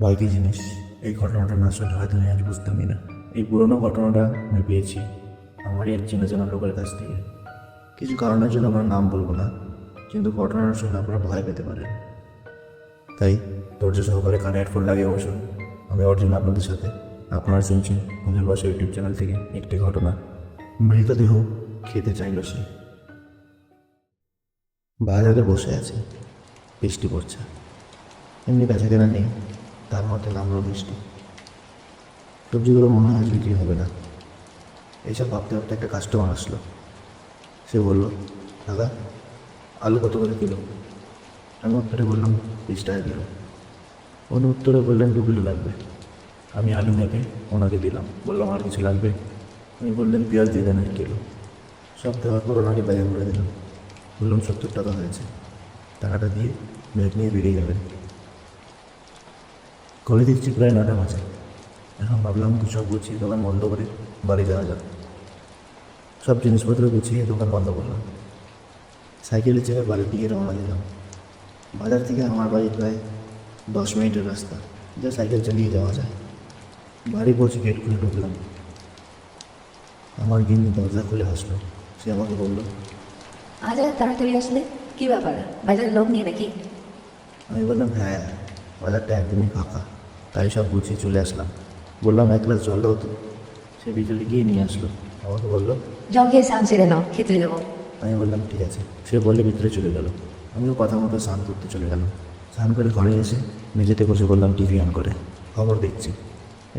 ভয় কী জিনিস এই ঘটনাটা না আসলে হয়তো আমি আজ বুঝতামই না। এই পুরোনো ঘটনাটা আমি পেয়েছি আমারই এক চেনা চেনা লোকের কাছ থেকে। কিছু কারণের জন্য আমার নাম বলবো না, কিন্তু ঘটনার শুনে আপনারা ভয় পেতে পারেন। তাই ধৈর্য সহকারে কানে হেডফোন লাগিয়ে বসুন। আমি অর্জুন আপনাদের সাথে। আপনারা শুনছেন ওদের বাসা ইউটিউব চ্যানেল থেকে একটি ঘটনা। মৃতদেহ খেতে চাইল সে। বাজারে বসে আছে, বৃষ্টি পড়ছে, এমনি বেচা কেনা নেই, তার মধ্যে নামলো বৃষ্টি। সবজিগুলো মনে হয় আজ বিক্রি হবে না। এইসব ভাবতে ভাবতে একটা কাস্টমার আসলো। সে বলল, দাদা আলু কত করে কিলো? আমি উত্তরে বললাম 20 টাকা কিলো। উনি উত্তরে বললেন 2 কিলো লাগবে। আমি আলু মেপে ওনাকে দিলাম, বললাম আর কিছু লাগবে? উনি বললেন পেঁয়াজ দিয়ে দেন 1 কিলো। সব দেওয়ার পর ওনাকে ব্যাগে করে দিলাম, বললাম 70 টাকা হয়েছে, টাকাটা দিয়ে ব্যাগ নিয়ে বেরিয়ে যাবেন। করে দিচ্ছি প্রায় 9টা বাজে। এখন ভাবলাম কিছু সব গুছিয়ে দোকান বন্ধ করে বাড়ি যাওয়া যাক। সব জিনিসপত্র গুছিয়ে দোকান বন্ধ করলাম, সাইকেলে চেপে বাড়ির দিকে রওনা দিলাম। বাজার থেকে আমার বাড়ি প্রায় 10 মিনিটের রাস্তা, যা সাইকেল চালিয়ে যাওয়া যায়। বাড়ি পৌঁছে গেট খুলে ঢুকলাম। আমার গিন্নি দরজা খুলে হাসলো। সে আমাকে বলল, আজ এত তাড়াতাড়ি আসলে, কি ব্যাপার? বাজারে লোক নেই নাকি? আমি বললাম হ্যাঁ, বাজারটা একদমই ফাঁকা, তাই সব গুছিয়ে চলে আসলাম। বললাম 1 গ্লাস জল দাও তো। সে ভিতরে গিয়ে নিয়ে আসলো, আমাকে বললো। জল খেয়ে স্নান সেরে নাও, খেতে দেবো। আমি বললাম ঠিক আছে। সে বলে ভিতরে চলে গেল। আমিও কথা মতো স্নান করতে চলে গেলাম। স্নান করে ঘরে এসে মেঝেতে বসে বললাম টিভি অন করে খবর দেখছি।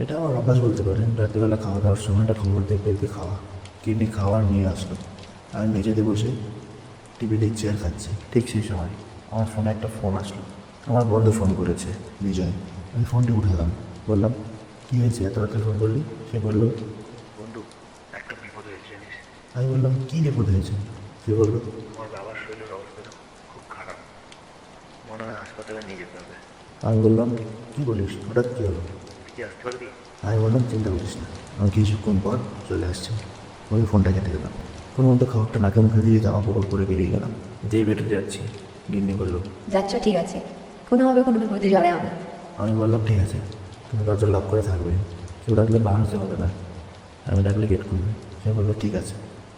এটা আমার অভ্যাস বলতে পারেন। রাত্রিবেলা খাওয়া দাওয়ার সময়টা খবর দেখতে দেখতে খাওয়া। কিডনি খাওয়ার নিয়ে আসলো। আমি মেঝেতে বসে টিভি দেখছি আর খাচ্ছি। ঠিক সেই সময় আমার ফোনে একটা ফোন আসলো। আমার বন্ধু ফোন করেছে, বিজয়। আমি ফোনটি উঠালাম, বললাম কী হয়েছে, এত রাতে ফোন করলি? সে বললো, বন্ধু একটা বিপদ হয়েছে জানিস। আমি বললাম কী বিপদ হয়েছে? সে বললো, আমার বাবার শরীরের অবস্থা খুব খারাপ, মনে হয় হাসপাতালে নিয়ে যেতে হবে। আমি বললাম কী বলিস, হঠাৎ কী হলো, কি আসতে পারবি? আমি বললাম চিন্তা করিস না, আমি কিছুক্ষণ পর চলে আসছি। ওই ফোনটা কেটে দিলাম। কোনো মতো খাবারটা নাকে মুখে দিয়ে জামা কাপড় করে বেরিয়ে গেলাম। যেই বেটে যাচ্ছি, গিন্নি বললো, যাচ্ছ ঠিক আছে, কোনোভাবে কোনো বিপদে জড়ায় হবে। আমি বললাম ঠিক আছে, তুমি দরজা লক করে থাকবে, কেউ ডাকলে বার হতে হবে না, আমি ডাকলে গেট খুলবে। সে বললো ঠিক আছে।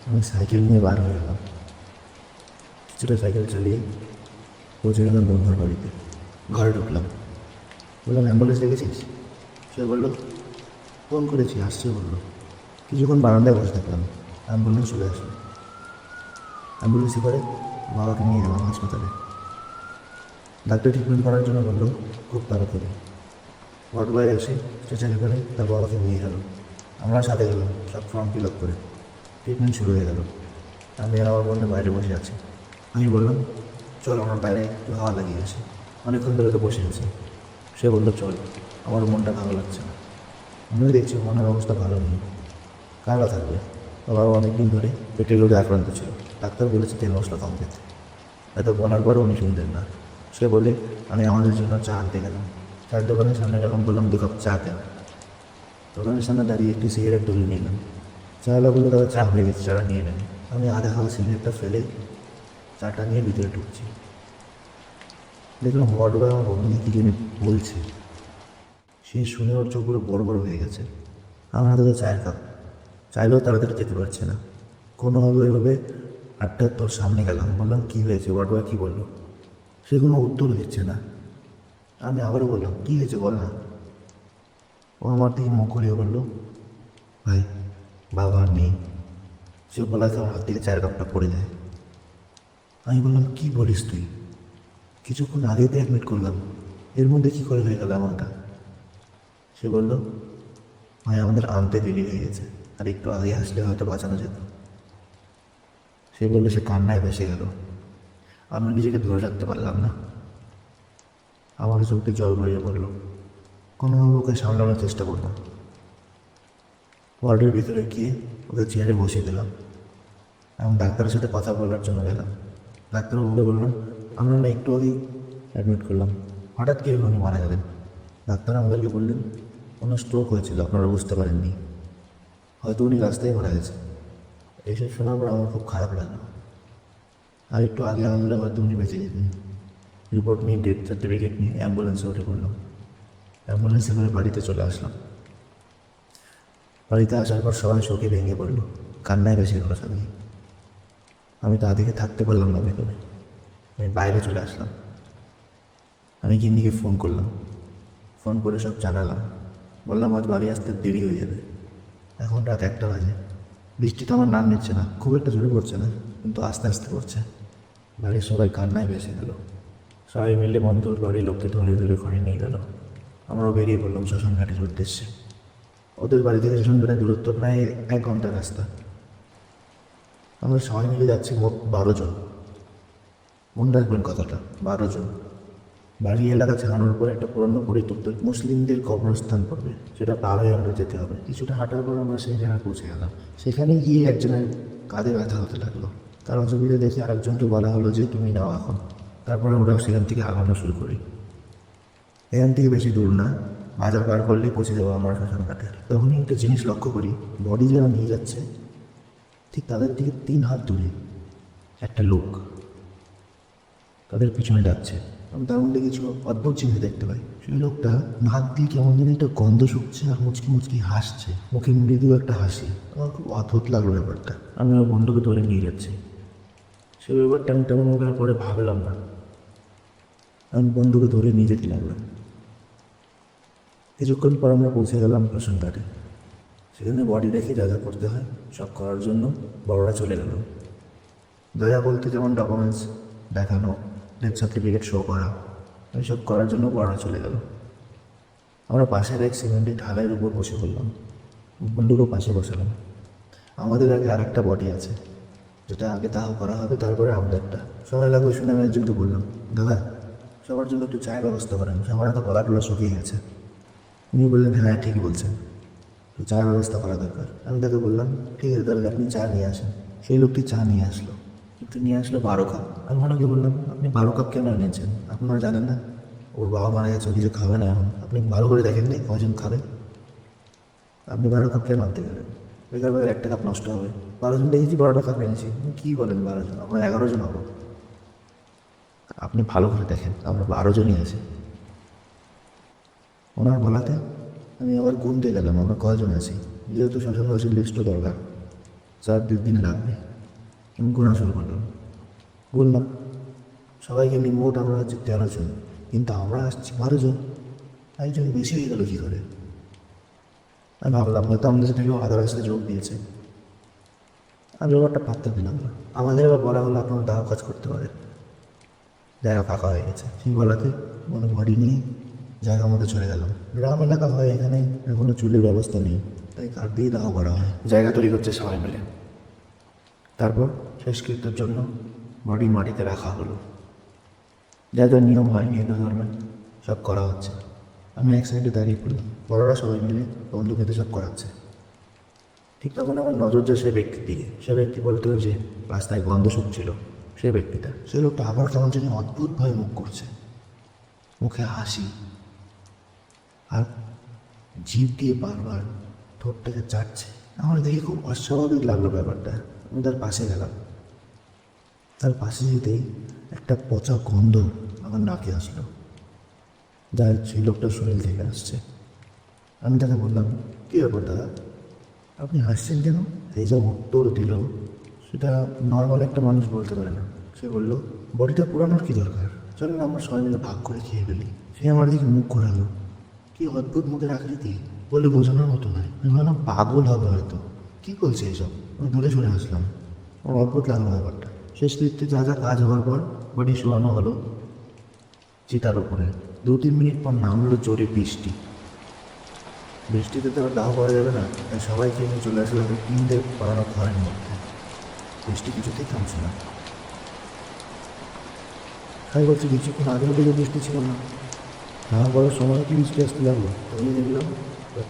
আমি সাইকেল নিয়ে বার হয়ে গেলাম। কিছুটা সাইকেল চালিয়ে পৌঁছে গেলাম বন্ধুর বাড়িতে। ঘরে ঢুকলাম, বললাম অ্যাম্বুলেন্স দেখেছিস? সে বললো ফোন করেছি, আসছে বললো। কিছুক্ষণ বারান্দায় বসে থাকলাম, অ্যাম্বুলেন্স চলে আসলো। অ্যাম্বুলেন্সে করে বাবাকে নিয়ে গেলাম হাসপাতালে। ডাক্তার ট্রিটমেন্ট করার জন্য বললো খুব তাড়াতাড়ি। ওয়ার্ড বয় এসে স্ট্রেচারে করে তার বাবাকে নিয়ে গেল। আমরা সাথে গেলাম, সব ফর্ম ফিল আপ করে। ট্রিটমেন্ট শুরু হয়ে গেল। আমি আর আমার বন্ধু বাইরে বসে আছি। আমি বললাম চল আমার বাইরে একটু হাওয়া লাগিয়ে আসি, অনেকক্ষণ ধরে তো বসে আছি। সে বললো চল, আমার মনটা ভালো লাগছে না। আমিও দেখছি মনের অবস্থা ভালো নেই। কারা থাকবে, বাবাও অনেকদিন ধরে পেটের রোগে আক্রান্ত ছিল। ডাক্তার বলেছে তেল মশলা কম খেতে। এত বলার পরও উনি শুনতেন না। সে বলে আমি আমাদের জন্য চা আনতে গেলাম। চায়ের দোকানের সামনে যখন বললাম 2 কাপ চা দেন, দোকানের সামনে দাঁড়িয়ে একটি সিগারেট তুলে নিলাম। চাওয়ালা বললো তারা চা হয়ে গেছে, চাটা নিয়ে নেন। আমি আধা খাওয়া সিগারেটটা ফেলে চাটা নিয়ে ভিতরে ঢুকছি। দেখলাম ওয়ার্ড বয় আমার বন্ধুকে কী জানি বলছে। সে শুনে ওর চোখগুলো বড় বড় হয়ে গেছে। আমার হাতে তো চায়ের কাপ, চাইলেও তাড়াতাড়ি যেতে পারছে না। কোনোভাবে ওইভাবে আটটা তোর সামনে গেলাম, বললাম কী হয়েছে, ওয়ার্ড বয় কী বললো? সে কোনো উত্তর দিচ্ছে না। আমি আবারও বললাম কী হয়েছে বল না। ও আমার দিকে মুখ ঘুরিয়ে বললো, ভাই বাবা আর নেই। সে বলাতে আমার হাত থেকে চায়ের কাপটা পড়ে যায়। আমি বললাম কী বলিস তুই? কিছুক্ষণ আগেই তো অ্যাডমিট করলাম, এর মধ্যে কী করে হয়ে গেল এমনটা? সে বলল, ভাই আমাদের আনতে দেরি হয়ে গেছে, আর একটু আগে আসলে হয়তো বাঁচানো যেত। সে বললো, সে কান্নায় ভেসে গেল। আমি নিজেকে ধরে রাখতে পারলাম না। আমার চোখে জল গড়িয়ে পড়লো। কোনোভাবে ওকে সামলানোর চেষ্টা করলাম। ওয়ার্ডের ভিতরে গিয়ে ওকে চেয়ারে বসিয়ে দিলাম। আমি ডাক্তারের সাথে কথা বলার জন্য গেলাম। ডাক্তারবাবুকে বললাম, আমরা না একটু আগেই অ্যাডমিট করলাম, হঠাৎ কীভাবে উনি মারা গেলেন? ডাক্তার আমাদেরকে বললেন ওনার স্ট্রোক হয়েছিল, আপনারা বুঝতে পারেননি, হয়তো উনি রাস্তায় মারা গেছে। এইসব শোনার পর আমার খুব খারাপ লাগলো। আর একটু আগে আমাদের হয়তো উনি বেঁচে যেতেন। রিপোর্ট নিয়ে, ডেথ সার্টিফিকেট নিয়ে অ্যাম্বুলেন্সে উঠে পড়লাম। অ্যাম্বুলেন্সে করে বাড়িতে চলে আসলাম। বাড়িতে আসার পর সবাই শোকে ভেঙে পড়লো, কান্নায় বেশি গেল সবাই। আমি তাদেরকে থাকতে পারলাম না ভেতরে, আমি বাইরে চলে আসলাম। আমি গিন্নিকে ফোন করলাম, ফোন করে সব জানালাম, বললাম আজ বাড়ি আসতে দেরি হয়ে যাবে। এখন রাত 1টা বাজে, বৃষ্টি তো আমার নাম নিচ্ছে না, খুব একটা জোরে পড়ছে না, কিন্তু আস্তে আস্তে পড়ছে। বাড়ির সবাই কান্নায় ভেসে গেল। সবাই মিলে বন্ধুর বাড়ির লোককে ধরে ধরে করে নিয়ে গেল। আমরাও বেরিয়ে পড়লাম শ্মশান ঘাটের উদ্দেশ্যে। ওদের বাড়ি থেকে শ্মশান ঘাটের দূরত্ব প্রায় 1 ঘন্টার রাস্তা। আমরা সবাই মিলে যাচ্ছি মোট 12 জন। মনে রাখবেন কথাটা, 12 জন। বাড়ি এলাকা ছাড়ানোর পর একটা পুরনো পরিত্যক্ত মুসলিমদের কবরস্থান পড়বে, সেটা পার হয়ে আমরা যেতে হবে। কিছুটা হাঁটার পর আমরা সেই জায়গায় পৌঁছে গেলাম। সেখানে গিয়ে একজনের কাঁধে ব্যথা হতে লাগলো। তার অসুবিধা দেখে আরেকজনকে বলা হলো যে তুমি নাও এখন। তারপরে আমরা সেখান থেকে আগানো শুরু করি। এখান থেকে বেশি দূর না, বাজার পার করলেই পৌঁছে যাবো আমরা শ্মশান ঘাটে। তখনই একটা জিনিস লক্ষ্য করি, বডি যারা নিয়ে যাচ্ছে ঠিক তাদের থেকে 3 হাত দূরে একটা লোক তাদের পিছনে ডাকছে। আমি তার মধ্যে কিছু অদ্ভুত চিহ্ন দেখতে পাই। সেই লোকটা নাক দিয়ে কেমন যেন একটা গন্ধ শুকছে আর মুচকি মুচকি হাসছে, মুখে মৃদু একটা হাসি। আমার খুব অদ্ভুত লাগলো ব্যাপারটা। আমি আমার বন্ধুকে ধরে নিয়ে যাচ্ছি। সেই ব্যাপারটা আমি তেমন পরে ভাবলাম না, আমি বন্ধুকে ধরে নিয়ে যেতে লাগলাম। কিছুক্ষণ পর আমরা পৌঁছে গেলাম শ্মশান ঘাটে। সেখানে বডি রেখে যা যা করতে হয় সব করার জন্য বড়রা চলে গেল। দয়া বলতে যেমন ডকুমেন্টস দেখানো, ডেথ সার্টিফিকেট শো করা, এইসব করার জন্য বড়রা চলে গেল। আমরা পাশের এক সিমেন্টের ঢালাইয়ের উপর বসে পড়লাম, বন্ধুকেও পাশে বসালাম। আমাদের আগে আর একটা বডি আছে, যেটা আগে দাহ করা হবে, তারপরে আমাদেরটা। সবাই লাগবে শুনে আমি একজনকে বললাম, দাদা সবার জন্য একটু চায়ের ব্যবস্থা করেন, সবার এত গলাগুলো শুকিয়ে গেছে। উনি বললেন হ্যাঁ ঠিক বলছেন, তো চায়ের ব্যবস্থা করা দরকার। আমি তাকে বললাম ঠিক আছে তাহলে আপনি চা নিয়ে আসেন। সেই লোকটি চা নিয়ে আসলো, কিন্তু নিয়ে আসলো 12 কাপ। আমি ওনাকে বললাম আপনি 12 কাপ কেন নিয়েছেন? আপনারা জানেন না ওর বাবা মারা গেছে, ও কিছু খাবে না এখন, আপনি ভালো করে দেখেন নি কজন খাবে? আপনি 12 কাপ কেন আনতে গেলেন? বেকার বেকার 1 কাপ নষ্ট হবে। 12 জন দেখেছি, 12টা কাপ এনেছি। কী বলেন 12 জন? আমরা 11 জন হবো। আপনি ভালো করে দেখেন, আমরা 12 জনই আছি। ওনার বলাতে আমি আবার গুনতে গেলাম আমরা কয়জন আছি, যেহেতু শ্মশানবাসীর লিস্টও দরকার, 4-2 দিন লাগবে। আমি গোনা শুরু করলাম, বললাম সবাইকে নিয়ে মোট আমরা হচ্ছে 13 জন, কিন্তু আমরা আসছি 12 জন। একজন বেশি হয়ে গেল কী করে? আমি ভাবলাম হয়তো আমাদের সাথে কেউ আধার আসতে যোগ দিয়েছে। আমি ব্যাপারটা পাত্তা দিলাম না। আমাদের এবার বলা হলো আপনারা দাও কাজ করতে পারেন, জায়গা ফাঁকা হয়ে গেছে। সেই বলাতে কোনো বাড়ি নিয়ে জায়গার মধ্যে চলে গেলাম। গ্রাম এলাকা হয়, এখানে কোনো চুলের ব্যবস্থা নেই, তাই কাঠ দিয়ে দাহ করা হয়। জায়গা তৈরি করছে সবাই মিলে। তারপর শেষকৃত্যের জন্য বডি মাটিতে রাখা হলো। যা যা নিয়ম হয় হিন্দু ধর্মে সব করা হচ্ছে। আমি এক সাইডে দাঁড়িয়ে পড়লাম, বড়রা সবাই মিলে বন্ধু খেতে সব করাচ্ছে। ঠিক তখন আমার নজর যায় সে ব্যক্তির দিকে। সে ব্যক্তি বলতে যে রাস্তায় গন্ধ শুকছিল, সে ব্যক্তিটা। সে লোকটা আবার কেমন যেন অদ্ভুতভাবে মুখ করছে, মুখে হাসি, আর জিভ দিয়ে বারবার ঠোঁটটাকে চাটছে। আমার দেখে খুব অস্বাভাবিক লাগলো ব্যাপারটা। আমি তার পাশে গেলাম। তার পাশে যেতেই একটা পচা গন্ধ আমার নাকে আসলো, যার সেই লোকটার শরীর থেকে আসছে। আমি তাকে বললাম কী ব্যাপার দাদা, আপনি হাসছেন কেন? এই যে উত্তর দিল সেটা নর্মাল একটা মানুষ বলতে পারে না। সে বলল বডিটা পুরানোর কী দরকার, চলেন আমরা সবাই মিলে ভাগ করে খেয়ে ফেলি। সে আমার দিকে মুখ ঘোরালো, কি অদ্ভুত মুখের আকৃতি, বলে বোঝানোর মতো নয়। আমি ভাবলাম পাগল হবে হয়তো, কী বলছে এইসব। আমি দূরে সরে আসলাম। আমার অদ্ভুত লাগলো ব্যাপারটা। শেষ কৃত্যে যা যা কাজ হওয়ার পর বডি শোয়ানো হলো চিতার উপরে। 2-3 মিনিট পর নামলো জোরে বৃষ্টি। বৃষ্টিতে তো আর দাহ করা যাবে না, তাই সবাইকে নিয়ে চলে আসলাম টিনদের বানানো ঘরের মধ্যে। বৃষ্টি কিছুতেই থামছে না। তাই বলছি কিছুক্ষণ আগেও দিকে বৃষ্টি ছিল না, খাওয়া পড়ার সময় কি বৃষ্টি আসতে লাগলো। তখন দেখলাম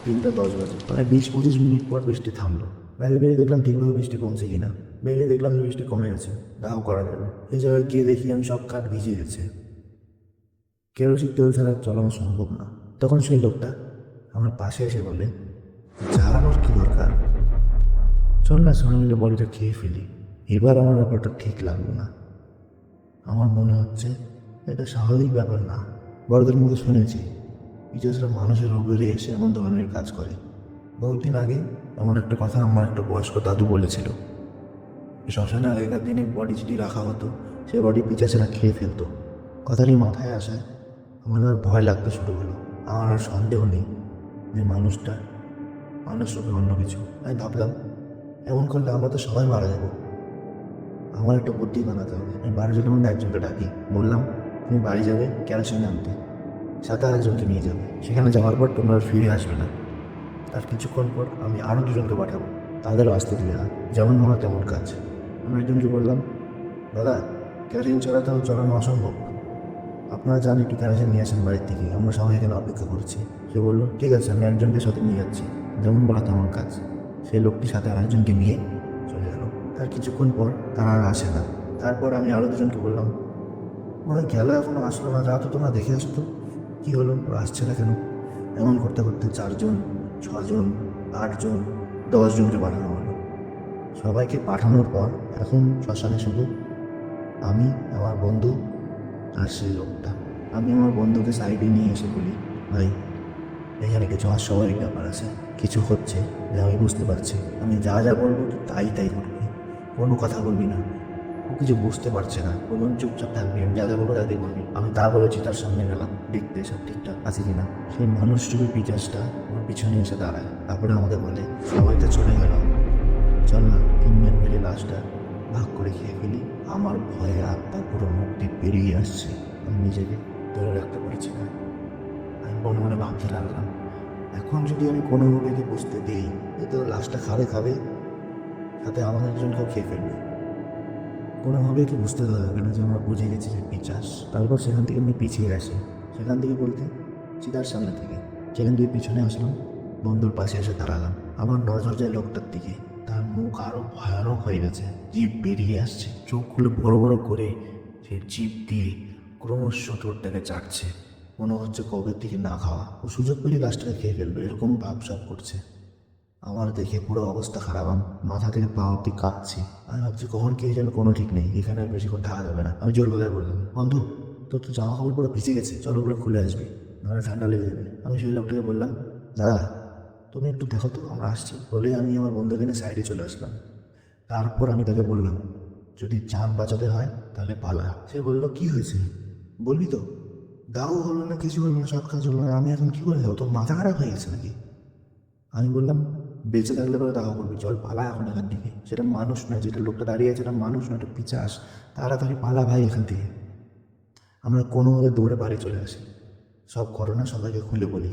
3টা 10 বাজে, প্রায় 20-25 মিনিট পর বৃষ্টি থামলো। বাইরে বেরিয়ে দেখলাম ঠিকভাবে বৃষ্টি কমছে কিনা। বেরিয়ে দেখলাম যে বৃষ্টি কমে গেছে, দাহ করা যাবে। এই জায়গায় গিয়ে দেখি আমি সব কাঠ ভিজে গেছে, কেরোসিন তেল ছাড়া চলানো সম্ভব না। তখন সেই লোকটা আমার পাশে এসে বলে জ্বালানোর কী দরকার, চল না সবাই মিলে বডিটা খেয়ে ফেলি। এবার আমার ব্যাপারটা ঠিক লাগলো না। আমার মনে হচ্ছে এটা স্বাভাবিক ব্যাপার না। বড়দের মুখে শুনেছি পিচাসরা মানুষের উপরে এসে এমন ধরনের কাজ করে। বহুদিন আগে এমন একটা কথা আমার একটা বয়স্ক দাদু বলেছিল, শ্মশানে আগেকার দিনে বডি যদি রাখা হতো সে বডি পিচাসেরা খেয়ে ফেলতো। কথাটি মাথায় আসায় আমার আর ভয় লাগতে শুরু হলো। আমার আর সন্দেহ নেই যে মানুষটা মানুষ রূপে অন্য কিছু। আমি ভাবলাম এমন করলে আমরা তো সবাই মারা যাবো। আমার একটা বুদ্ধি বানাতে হবে। আমি বাড়ি যেতে মধ্যে একজনকে ডাকি, বললাম তুমি বাড়ি যাবে কেরোসিন আনতে, সাথে আরেকজনকে নিয়ে যাবে। সেখানে যাওয়ার পর তোমরা আর ফিরে আসবে না। তার কিছুক্ষণ পর আমি আরও দুজনকে পাঠাবো, তাদেরও আসতে দিবে না। যেমন ভাবা তেমন কাজ। আমি একজনকে বললাম, দাদা কেরোসিন ছাড়া তো চলানো অসম্ভব, আপনারা জান একটু কেরোসিন নিয়ে আসেন বাড়ির থেকে, আমরা সবাই এখানে অপেক্ষা করছি। সে বললো ঠিক আছে, আমি একজনকে সাথে নিয়ে যাচ্ছি। যেমন বলা তেমন কাজ। সেই লোকটি সাথে আরেকজনকে নিয়ে চলে গেল। তার কিছুক্ষণ পর তারা আর আসে না। তারপর আমি আরও দুজনকে বললাম, ওরা গেল এখনো আসলো না, রাত তোমরা দেখে আসো তো কী হলো, ওরা আসছে না কেন। এমন করতে করতে 4 জন 6 জন 8 জন 10 জনকে পাঠানো হলো। সবাইকে পাঠানোর পর এখন শ্মশানে শুধু আমি, আমার বন্ধু আর সেই লোকটা। আমি আমার বন্ধুকে সাইডে নিয়ে এসে বলি, ভাই এখানে কিছু অস্বাভাবিক ব্যাপার আছে, কিছু হচ্ছে যে আমি বুঝতে পারছি। আমি যা যা বলবো তুই তাই তাই করবি, কোনো কথা বলবি না। ও কিছু বুঝতে পারছে না, বলুন চুপচাপ থাকবি, আমি যা যা বলবো তাই বলবি। আমি তা বলেছি, তার সামনে গেলাম দেখতে সব ঠিকঠাক আছে কিনা। সেই মানুষটুকু পিচাসটা আমার পিছনে এসে দাঁড়ায়। তারপরে আমাদের বলে, সবাই তো চলে গেল, চল না 3 জন মিলে লাশটা ভাগ করে খেয়ে ফেলি। আমার ভয়ে আত্মা পুরো মুক্তি বেরিয়ে আসছে, আমি নিজেকে ধরে রাখতে পারছি না। আমি মনে মনে ভাবতে লাগলাম, এখন যদি আমি কোনোভাবে কি বুঝতে দিই এ তো লাশটা খাবে সাথে আমাদের একজনকেও খেয়ে ফেলবে, কোনোভাবে কি বুঝতে দেওয়া যাবে না যে আমরা বুঝে গেছি যে পিচাস। তারপর সেখান থেকে আমি পিছিয়ে গেছি, সেখান থেকে বলতে চিতার সামনে থেকে। সেখান থেকে পিছনে আসলাম, বন্ধুর পাশে এসে দাঁড়ালাম। আমার নজর যায় লোকটার দিকে। তার মুখ আরো ভয়ানক হয়ে গেছে, জিভ বেরিয়ে আসছে, চোখগুলো বড় বড় করে সে জিভ দিয়ে ক্রমশ চোরটাকে চাটছে। মনে হচ্ছে কবের দিকে না খাওয়া ও সুযোগ পেলে গাছটাকে খেয়ে ফেলবে, এরকম ভাবসাব করছে। আমার দেখে পুরো অবস্থা খারাপ, আমি মাথা থেকে পা অব্দি কাঁপছি। আমি ভাবছি কখন কে যেন কোনো ঠিক নেই, এখানে আর বেশিক্ষণ থাকা যাবে না। আমি জোর গলায় বললাম, বন্ধু তোর তো জামা কাপড় পুরো ভিজে গেছে, চল ওগুলো খুলে আসবি, নাহলে ঠান্ডা লেগে যাবে। আমি সেই লোকটাকে বললাম, দাদা তুমি একটু দেখো তো, আমরা আসছি। বলে আমি আমার বন্ধুকে নিয়ে সাইডে চলে আসলাম। তারপর আমি তাকে বললাম, যদি জান বাঁচাতে হয় তাহলে পালা। সে বললো কি হয়েছে বলবি তো। দাও হলো না, কিছু হলো না, সব কাজ হলো না, আমি এখন কী করে যাবো, তোর মাথা খারাপ হয়ে গেছে নাকি। আমি বললাম, বেঁচে থাকলে পরে দেখা করবি, চল পালা এখন এখান থেকে। সেটা মানুষ নয়, যেটা লোকটা দাঁড়িয়ে আছে এটা মানুষ নয়, এটা পিচাস। তাড়াতাড়ি পালা ভাই এখান থেকে। আমরা কোনোভাবে দৌড়ে বাড়ি চলে আসি, সব ঘটনা সবাইকে খুলে বলি।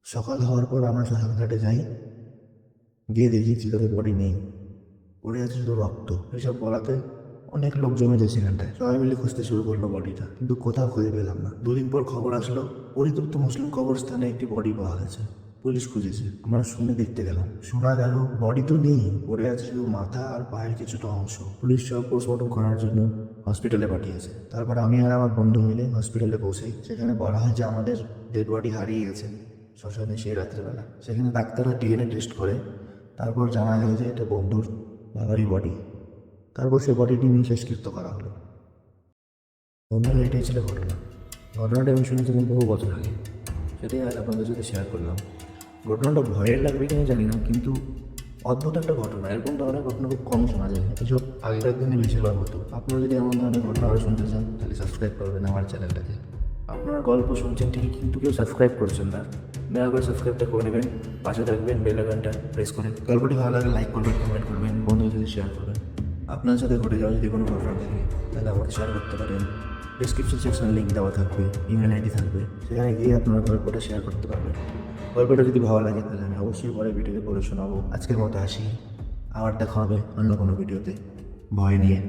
সকাল হওয়ার পর আমরা শ্মশানঘাটে যাই, গিয়ে দেখি চিতাদের বডি নেই, পড়ে আছে শুধু রক্ত। এসব বলাতে অনেক লোক জমে যায় সেখানটায়, সবাই মিলে খুঁজতে শুরু করলো বডিটা, কিন্তু কোথাও খুঁজে পেলাম না। 2 দিন পর খবর আসলো, পরিত্যক্ত মুসলিম কবরস্থানে একটি বডি পাওয়া গেছে। পুলিশ খুঁজেছে, আমরা শুনে দেখতে গেলাম, শোনা গেল বডি তো নেই, পড়ে আছে শুধু মাথা আর পায়ের কিছুটা অংশ। পুলিশ সব পোস্টমর্টম করার জন্য হসপিটালে পাঠিয়েছে। তারপর আমি আর আমার বন্ধু মিলে হসপিটালে পৌঁছাই। সেখানে বলা হয় যে আমাদের ডেড বডি হারিয়ে গেছে শ্মশানে সেই রাত্রেবেলা। সেখানে ডাক্তাররা ডিএনএ টেস্ট করে, তারপর জানা গেল যে এটা বন্ধুর বাবারই বডি। তারপর সে বডিটি নিয়ে শেষকৃত্য করা হলো। বন্ধুরা এটাই ছিল ঘটনা। ঘটনাটা আমি শুনেছিলাম বহু বছর আগে, সেটাই আজ আপনাদের সাথে শেয়ার করলাম। ঘটনাটা ভয়ের লাগবে কিনা জানি না, কিন্তু অদ্ভুত একটা ঘটনা। এরকম ধরনের ঘটনা খুব কম শোনা যায়, এসব আগেকার দিনে বেশিরভাগ হতো। আপনারা যদি এমন ধরনের ঘটনা আরও শুনতে চান তাহলে সাবস্ক্রাইব করবেন আমার চ্যানেলটাকে। আপনারা গল্প শুনছেন ঠিকই, কিন্তু কেউ সাবস্ক্রাইব করছেন না। দয়া করে সাবস্ক্রাইবটা করে নেবেন, পাশে থাকবেন, বেল আইকনটা প্রেস করে। গল্পটি ভালো লাগলে লাইক করবেন, কমেন্ট করবেন, বন্ধুদের সাথে শেয়ার করবেন। আপনার সাথে ঘটে যাওয়া যদি কোনো ঘটনা থাকে তাহলে আমাকে শেয়ার করতে পারেন। ডিসক্রিপশন সেকশনে লিঙ্ক দেওয়া থাকবে, ইমেল আইডি থাকবে, সেখানে গিয়ে আপনার গল্পটা শেয়ার করতে পারবেন। গল্পটা যদি ভালো লাগে তাহলে আমি অবশ্যই পরে ভিডিওতে পড়ে শোনাবো। আজকের মতো আসি, আবার দেখা হবে অন্য কোনো ভিডিওতে। ভয় নিয়ে।